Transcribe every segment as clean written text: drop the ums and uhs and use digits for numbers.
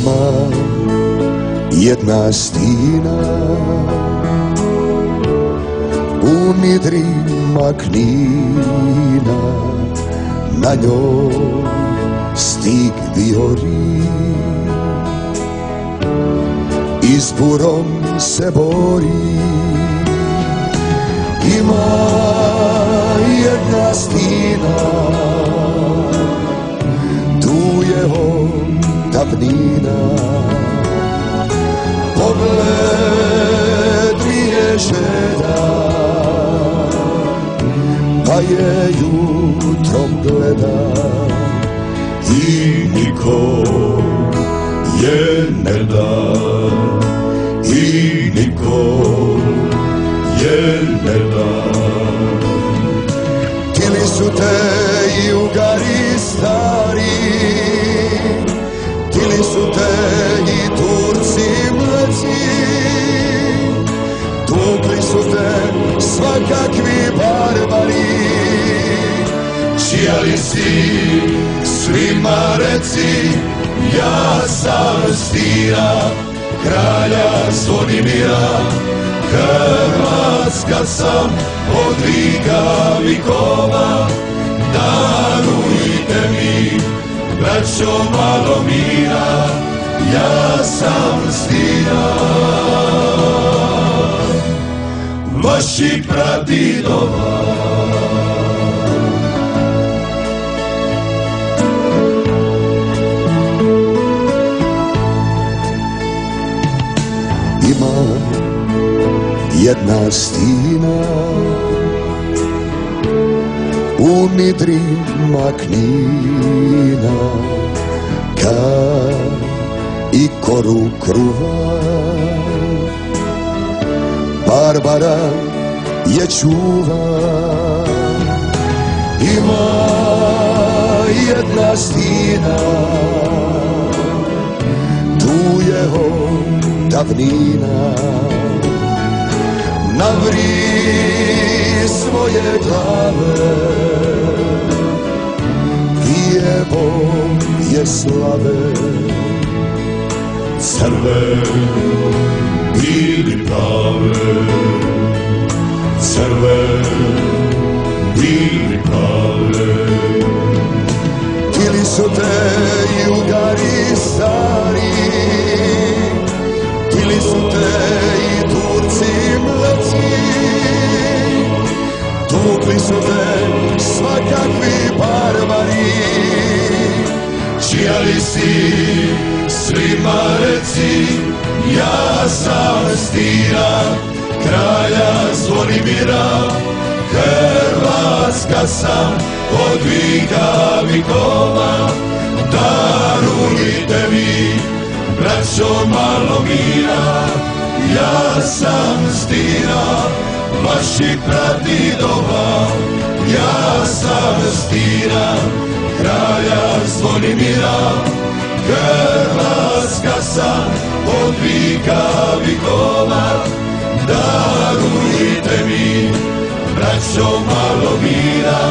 Ima jedna stina u nidrima Knina, na njoj stig vijori, i s burom se bori. Ima jedna stina, tu je on davnina, pogled mi je žeda, pa je jutrom gleda i niko je ne da, i niko je ne da. Tili su te i Ugari stari, tili su te i Turci mleci, tukli su te svakakvi barbari. Čija li si, svima reci, ja sam stira kralja Zvonimira. Hrvatska sam od vika vikova, darujte mi, braćo, malo mira, ja sam stira vaših pradidova. Ima jedna stina u nidrima Knina, kad i koru kruva Barbara je čuva. Ima jedna stina, tu je on davnina, navri svoje glave, Kijevo je slave. Crve ili plave, crve ili plave. Tili su te i Ugari stari, tili su te i Turci mleci, tukli su te svakakvi barbari. Čija li si, svima reci, ja sam stira kralja Zvonimira. Hrvatska sam od vika vikova, darujte mi, braćo, malo mira, ja sam stira vaših pradidova. Ja sam stira kralja Zvonimira. Hrvatska sam od vika vikova, darujte mi, braćo, malo mira,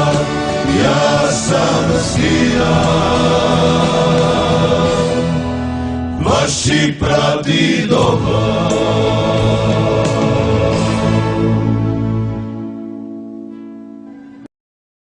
ja sam stira vaših pradidova.